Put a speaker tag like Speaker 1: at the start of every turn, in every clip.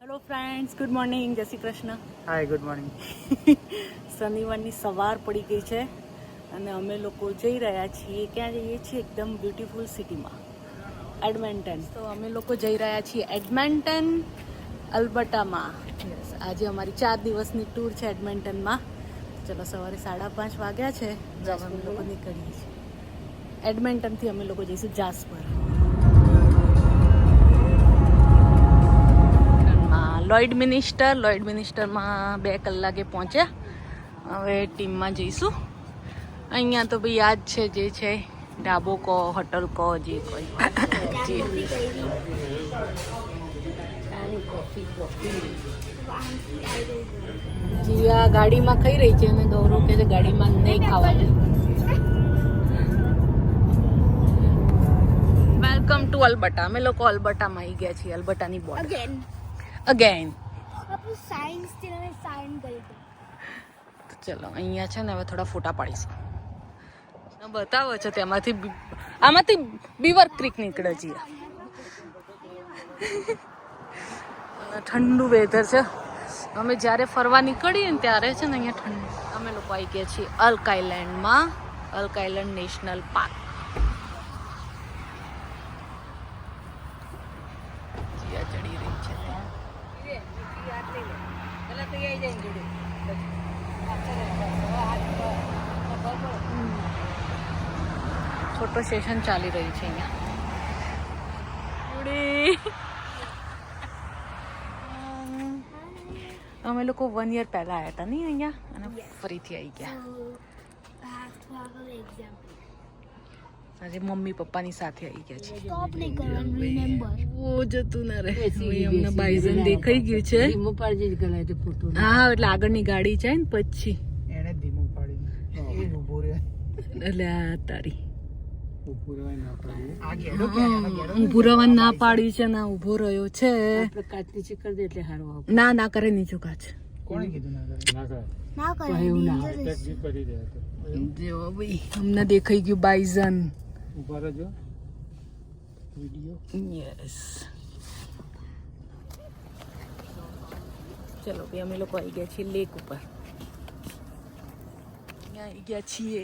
Speaker 1: Hello friends, good morning, જય શ્રી કૃષ્ણ.
Speaker 2: હાય, good morning.
Speaker 1: શનિવારની સવાર પડી ગઈ છે અને અમે લોકો જઈ રહ્યા છીએ. ક્યાં જઈએ છીએ? એકદમ બ્યુટીફુલ સિટીમાં, એડમન્ટન. તો અમે લોકો જઈ રહ્યા છીએ એડમન્ટન, અલ્બર્ટામાં. આજે અમારી 4 દિવસની ટૂર છે એડમન્ટનમાં. ચલો, સવારે 5:30 વાગ્યા છે જ્યારે અમે લોકો નીકળીએ છીએ. એડમન્ટનથી અમે લોકો જઈશું જાસ્પર. લોઈડ મિનિસ્ટરમાં 2 કલાકે પહોંચ્યા. હવે ટીમમાં જઈશું. અહીંયા તો ભાઈ યાદ છે જે છે, ઢાબો કહો, હોટલ કહો, જે કોઈ જીયા ગાડીમાં ખાઈ રહી છે અને ગૌરવ કે છે ગાડીમાં નહીં ખાવાનું. Welcome to Alberta. અમે લોકો અલ્બર્ટામાં આવી ગયા છીએ, અલ્બર્ટાની બોર્ડર અગેન. તો ચલો, અહીંયા છે ને હવે થોડા ફોટા પાડીશું. બતાવો છો આમાંથી બીવર ક્રીક નીકળે છે. ઠંડુ વેધર છે. અમે જ્યારે ફરવા નીકળીએ ને ત્યારે છે ને અહીંયા ઠંડુ. અમે લોકો આવી ગયા છીએ અલ્ક આઇલેન્ડમાં, અલ્ક આઇલેન્ડ નેશનલ પાર્ક. જીયા ચડી રહી છે. ફોટો સેશન ચાલી રહ્યું છે અહીંયા. અમે લોકો 1 યર પહેલા આવ્યા હતા નહીં અહીંયા, અને ફરીથી આવી ગયા. આજે મમ્મી પપ્પાની સાથે આવી ગયા છે. જતું ના રહે. અમને બાઈઝન દેખાઈ ગયું છે. હા, એટલે આગળની ગાડી છે ને પછી
Speaker 2: એને ધીમું પાડી ઉભો રહે.
Speaker 1: એટલે આ તારી ઉભું ના પાડી છે ને ઉભો રહ્યો છે. ના ના કરે નીચું કાચ.
Speaker 2: કોણે કીધું ના કરે?
Speaker 1: જો ભાઈ અમને દેખાઈ ગયું બાઈઝન.
Speaker 2: ઉભા રહેજો. વિડિયો.
Speaker 1: યસ. ચલો ભાઈ, અમે લોકો આવી ગયા છીએ લેક ઉપર. આવી ગયા છીએ.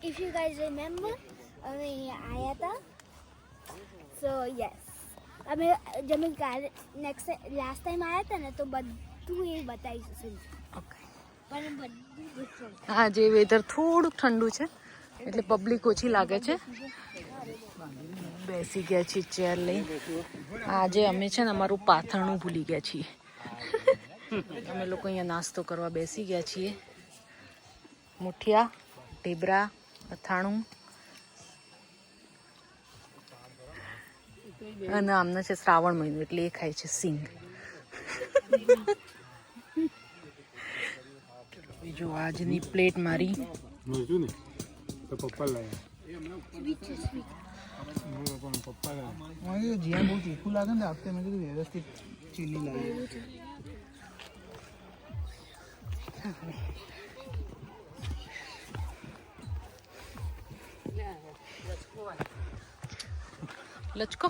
Speaker 3: If you guys remember, અમે આયા હતા. So yes, અમે જમે નેક્સ્ટ લાસ્ટ ટાઈમ આયા હતા ને તો બધું એ બતાવીશું.
Speaker 1: ઓકે.
Speaker 3: પણ બધું ડિફરન્ટ.
Speaker 1: હા, જે વેધર થોડુંક ઠંડુ છે એટલે પબ્લિક ઓછી લાગે છે. બેસી ગયા છીએ ચેર લઈ. આજે અમે છે ને અમારું પાથરણું ભૂલી ગયા છીએ. અમે લોકો અહીંયા નાસ્તો કરવા બેસી ગયા છીએ. મુઠિયા, ઢેબરા, અથાણું અને આમને છે શ્રાવણ મહિનો એટલે એ ખાય છે સિંગ. બીજું આજની પ્લેટ મારી.
Speaker 2: પપ્પા લાયા. જીયા બહુ તીખું લાગે ને આપતે. મેં કીધું વ્યવસ્થિત ચીલી લાવી.
Speaker 1: લચકો.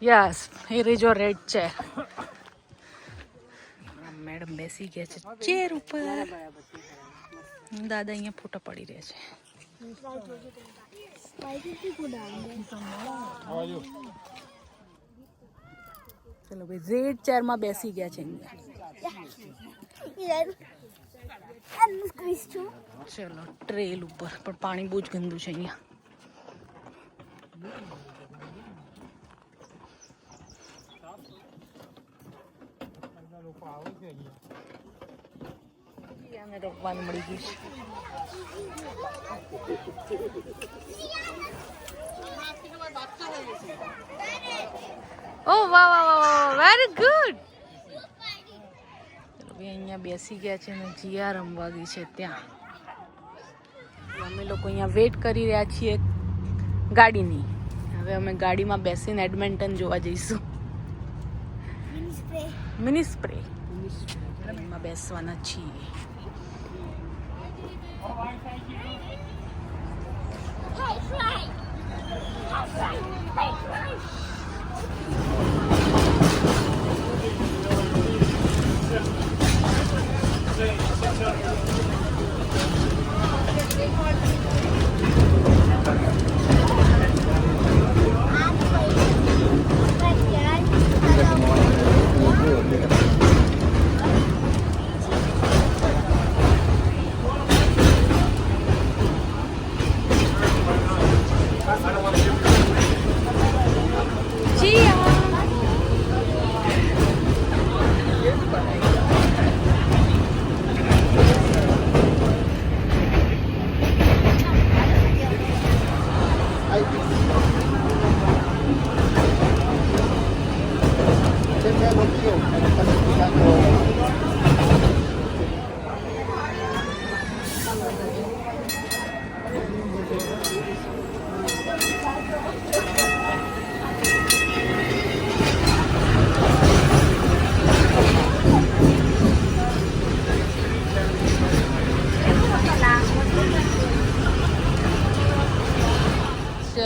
Speaker 1: યસ, એ રીજો રેડ છે. મેડમ બેસી ગયા છે ચેર ઉપર. દાદા અહીંયા ફોટા પડી રહ્યા છે. ચલો ભાઈ, રેડ ચેરમાં બેસી ગયા છે અહીંયા. ચલો, ટ્રેલ ઉપર પણ પાણી બહુ જ ગંદુ છે અહીંયા. રોકવાનું મળી ગયું છે. ઓહ વાહ વાહ વાહ, વેરી ગુડ. ચલો ભાઈ, અહીંયા બેસી ગયા છે ને જીયા રમવા ગઈ છે ત્યાં. અમે લોકો અહીંયા વેટ કરી રહ્યા છીએ ગાડીની. હવે અમે ગાડીમાં બેસીને એડમન્ટન જોવા જઈશું. મિની સ્પ્રે એમાં બેસવાના છીએ.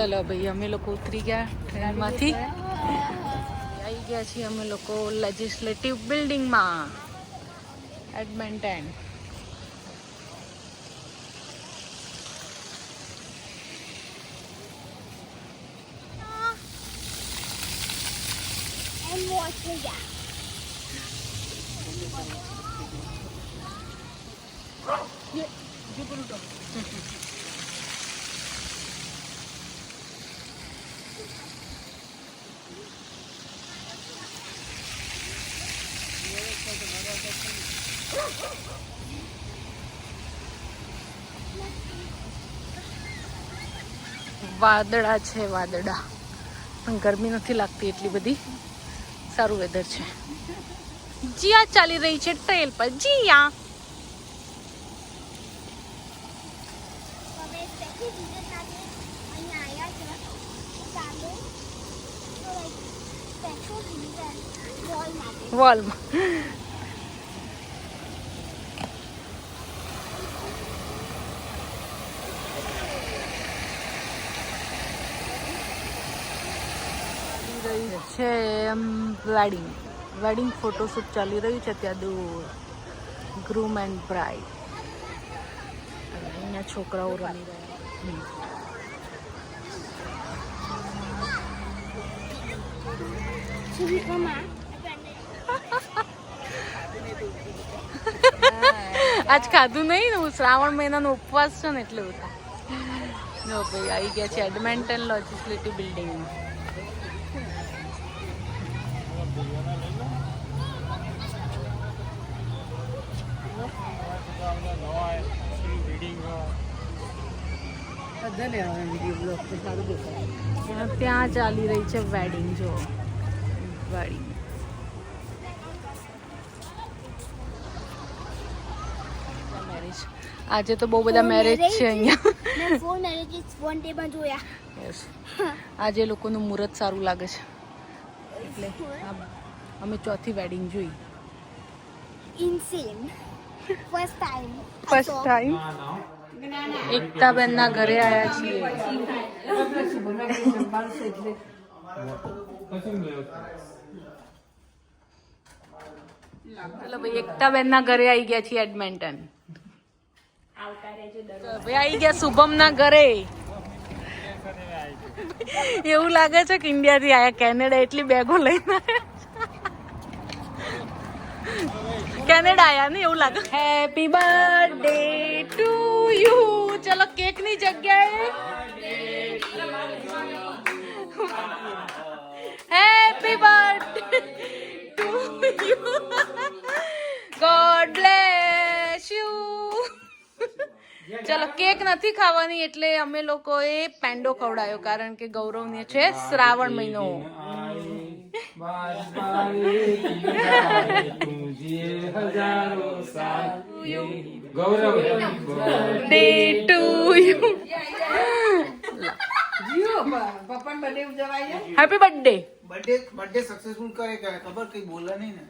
Speaker 1: ચલો ભાઈ, અમે લોકો ઉતરી ગયા ટ્રેનમાંથી. આવી ગયા છીએ અમે લોકો લેજિસ્લેટિવ બિલ્ડિંગમાં, એડમન્ટન.
Speaker 3: And water, yeah.
Speaker 1: વાદળા છે, વાદળા, પણ ગરમી નથી લાગતી એટલી બધી. સારું વેધર છે. જીયા ચાલી રહી છે ટ્રેલ પર. જીયા
Speaker 3: હવે સ્પેશિયલ રીઝન સાથે અહીંયા આવ્યા છે સામે, તો સ્પેશિયલ રીઝન વોલ માટે.
Speaker 1: વોલમાં છે વેડિંગ ફોટોશૂટ ચાલી રહ્યું છે ત્યાં દૂર. Groom and bride. અહીંયા છોકરાઓ રમી રહ્યા. આજ ખાધું નહીં ને, શ્રાવણ મહિનાનો ઉપવાસ છે ને એટલે બધા. જો ભાઈ આવી ગયા છે એડમન્ટન લેજિસ્લેટિવ બિલ્ડિંગમાં. ત્યાં ચાલી રહી છે વેડિંગ. જો વેડિંગ મેરેજ. આજે તો બહુ બધા મેરેજ છે અહીંયા.
Speaker 3: મેં 4 મેરેજીસ વન ડે માં જોયા.
Speaker 1: યસ, આજે લોકોનું મુહૂર્ત સારું લાગે છે એટલે અમે ચોથી વેડિંગ જોઈ.
Speaker 3: ઇન્સેન. ફર્સ્ટ
Speaker 1: ટાઈમ એકતાબેનના ઘરે આવ્યા છીએ. ચલો ભાઈ, એકતાબેનના ઘરે આવી ગયા છીએ એડમન્ટન. ભાઈ આવી ગયા શુભમના ઘરે. એવું લાગે છે કે ઇન્ડિયાથી આયા, કેનેડા એટલી બેગો લઈને કેનેડા આયા ને એવું લાગે. Happy birthday to you. ચલો કેક ની જગ્યાએ happy birthday to you. God bless you. ચલો કેક નથી ખાવાની એટલે અમે લોકોએ પેંડો ખવડાયો, કારણ કે ગૌરવને છે શ્રાવણ મહિનો. Day to you. Happy birthday.
Speaker 2: Birthday successful કરે કે ખબર કઈ બોલા નહીં ને.